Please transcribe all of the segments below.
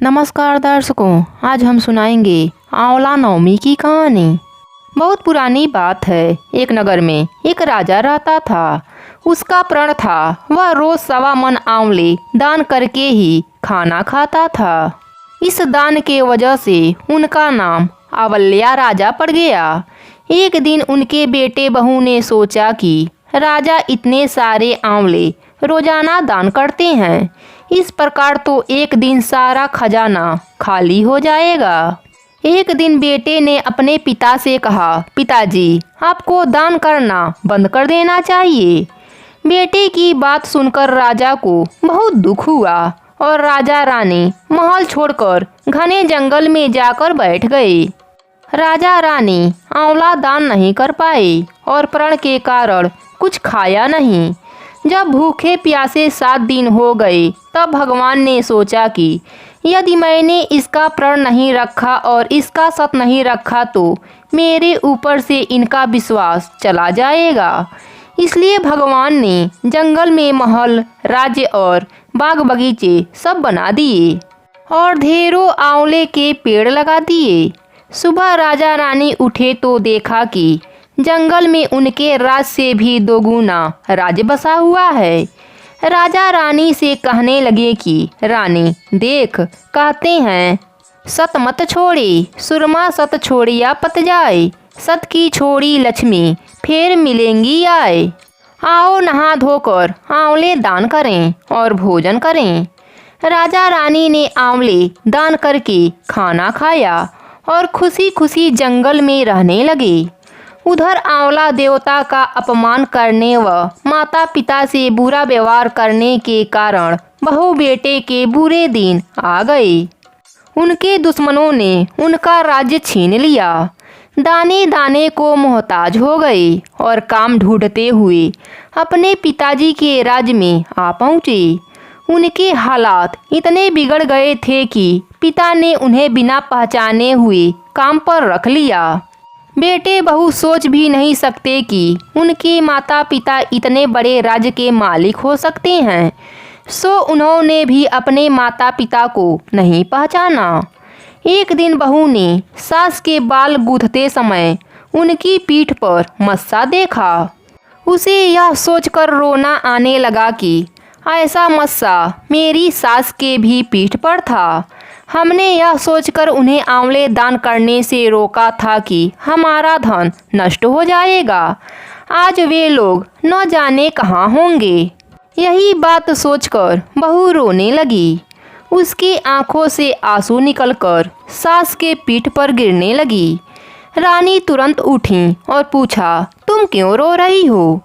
नमस्कार दर्शकों, आज हम सुनाएंगे आंवला नवमी की कहानी। बहुत पुरानी बात है। एक नगर में एक राजा रहता था। उसका प्रण था वह रोज 1.25 मन आंवले दान करके ही खाना खाता था। इस दान के वजह से उनका नाम आंवल्या राजा पड़ गया। एक दिन उनके बेटे बहू ने सोचा कि राजा इतने सारे आंवले रोजाना दान करते हैं, इस प्रकार तो एक दिन सारा खजाना खाली हो जाएगा। एक दिन बेटे ने अपने पिता से कहा, पिताजी, आपको दान करना बंद कर देना चाहिए। बेटे की बात सुनकर राजा को बहुत दुख हुआ और राजा रानी महल छोड़कर घने जंगल में जाकर बैठ गए। राजा रानी आंवला दान नहीं कर पाए और प्रण के कारण कुछ खाया नहीं। जब भूखे प्यासे 7 दिन हो गए तब भगवान ने सोचा कि यदि मैंने इसका प्रण नहीं रखा और इसका सत नहीं रखा तो मेरे ऊपर से इनका विश्वास चला जाएगा। इसलिए भगवान ने जंगल में महल, राज्य और बाग बगीचे सब बना दिए और ढेरों आंवले के पेड़ लगा दिए। सुबह राजा रानी उठे तो देखा कि जंगल में उनके राज से भी 2 गुना राज्य बसा हुआ है। राजा रानी से कहने लगे कि रानी देख, कहते हैं सत मत छोड़ी, सुरमा सत छोड़िया पत जाए, सत की छोड़ी लक्ष्मी फिर मिलेंगी आए। आओ नहा धोकर आंवले दान करें और भोजन करें। राजा रानी ने आंवले दान करके खाना खाया और खुशी खुशी जंगल में रहने लगे। उधर आंवला देवता का अपमान करने व माता पिता से बुरा व्यवहार करने के कारण बहू बेटे के बुरे दिन आ गए। उनके दुश्मनों ने उनका राज्य छीन लिया। दाने दाने को मोहताज हो गए और काम ढूंढते हुए अपने पिताजी के राज्य में आ पहुँचे। उनके हालात इतने बिगड़ गए थे कि पिता ने उन्हें बिना पहचाने हुए काम पर रख लिया। बेटे बहू सोच भी नहीं सकते कि उनके माता पिता इतने बड़े राज्य के मालिक हो सकते हैं, सो उन्होंने भी अपने माता पिता को नहीं पहचाना। एक दिन बहू ने सास के बाल गूंथते समय उनकी पीठ पर मस्सा देखा। उसे यह सोचकर रोना आने लगा कि ऐसा मस्सा मेरी सास के भी पीठ पर था। हमने यह सोचकर उन्हें आंवले दान करने से रोका था कि हमारा धन नष्ट हो जाएगा। आज वे लोग न जाने कहाँ होंगे। यही बात सोचकर बहू रोने लगी। उसकी आंखों से आंसू निकलकर सास के पीठ पर गिरने लगी। रानी तुरंत उठी और पूछा, तुम क्यों रो रही हो?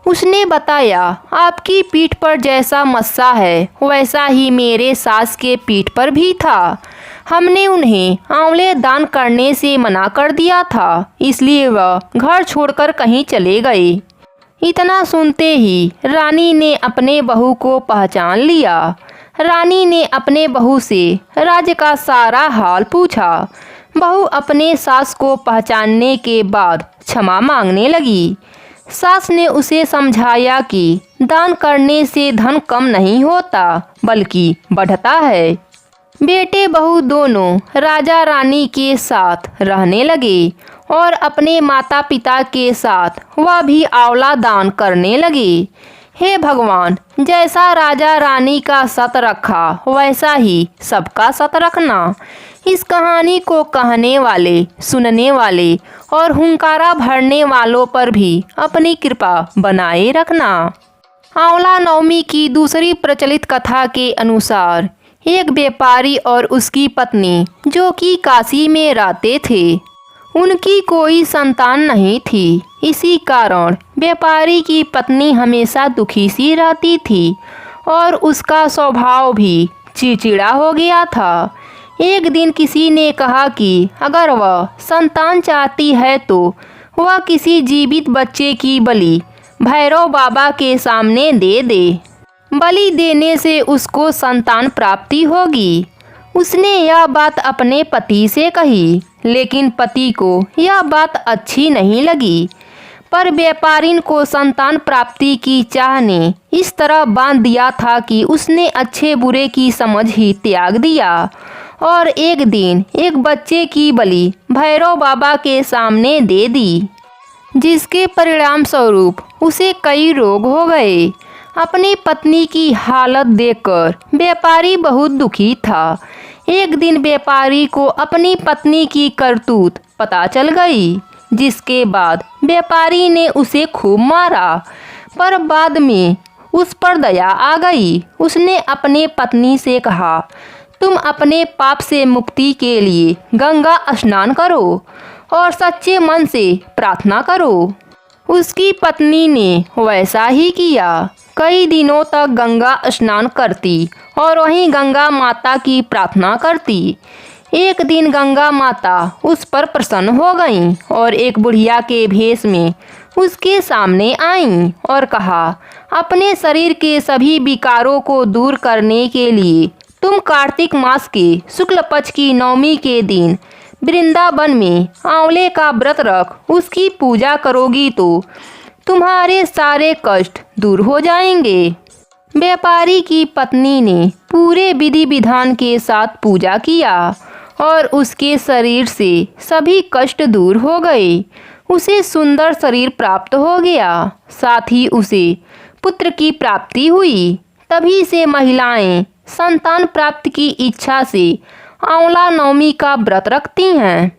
उसने बताया, आपकी पीठ पर जैसा मस्सा है वैसा ही मेरे सास के पीठ पर भी था। हमने उन्हें आंवले दान करने से मना कर दिया था, इसलिए वह घर छोड़कर कहीं चले गए। इतना सुनते ही रानी ने अपने बहू को पहचान लिया। रानी ने अपने बहू से राज्य का सारा हाल पूछा। बहू अपने सास को पहचानने के बाद क्षमा मांगने लगी। सास ने उसे समझाया कि दान करने से धन कम नहीं होता बल्कि बढ़ता है। बेटे बहू दोनों राजा रानी के साथ रहने लगे और अपने माता पिता के साथ वह भी आंवला दान करने लगे। हे भगवान, जैसा राजा रानी का सत रखा वैसा ही सबका सत रखना। इस कहानी को कहने वाले, सुनने वाले और हुंकारा भरने वालों पर भी अपनी कृपा बनाए रखना। आंवला नवमी की दूसरी प्रचलित कथा के अनुसार एक व्यापारी और उसकी पत्नी जो कि काशी में रहते थे, उनकी कोई संतान नहीं थी। इसी कारण व्यापारी की पत्नी हमेशा दुखी सी रहती थी और उसका स्वभाव भी चिड़चिड़ा हो गया था। एक दिन किसी ने कहा कि अगर वह संतान चाहती है तो वह किसी जीवित बच्चे की बलि भैरव बाबा के सामने दे दे। बलि देने से उसको संतान प्राप्ति होगी। उसने यह बात अपने पति से कही, लेकिन पति को यह बात अच्छी नहीं लगी। पर व्यापारिन को संतान प्राप्ति की चाह ने इस तरह बांध दिया था कि उसने अच्छे बुरे की समझ ही त्याग दिया और एक दिन एक बच्चे की बलि भैरव बाबा के सामने दे दी, जिसके परिणाम स्वरूप उसे कई रोग हो गए। अपनी पत्नी की हालत देखकर व्यापारी बहुत दुखी था। एक दिन व्यापारी को अपनी पत्नी की करतूत पता चल गई, जिसके बाद व्यापारी ने उसे खूब मारा, पर बाद में उस पर दया आ गई। उसने अपने पत्नी से कहा, तुम अपने पाप से मुक्ति के लिए गंगा स्नान करो और सच्चे मन से प्रार्थना करो। उसकी पत्नी ने वैसा ही किया। कई दिनों तक गंगा स्नान करती और वहीं गंगा माता की प्रार्थना करती। एक दिन गंगा माता उस पर प्रसन्न हो गईं और एक बुढ़िया के भेष में उसके सामने आईं और कहा, अपने शरीर के सभी विकारों को दूर करने के लिए तुम कार्तिक मास के शुक्ल पक्ष की नवमी के दिन वृंदावन में आंवले का व्रत रख उसकी पूजा करोगी तो तुम्हारे सारे कष्ट दूर हो जाएंगे। व्यापारी की पत्नी ने पूरे विधि विधान के साथ पूजा किया और उसके शरीर से सभी कष्ट दूर हो गए। उसे सुंदर शरीर प्राप्त हो गया, साथ ही उसे पुत्र की प्राप्ति हुई। तभी से महिलाएं संतान प्राप्ति की इच्छा से आंवला नवमी का व्रत रखती हैं।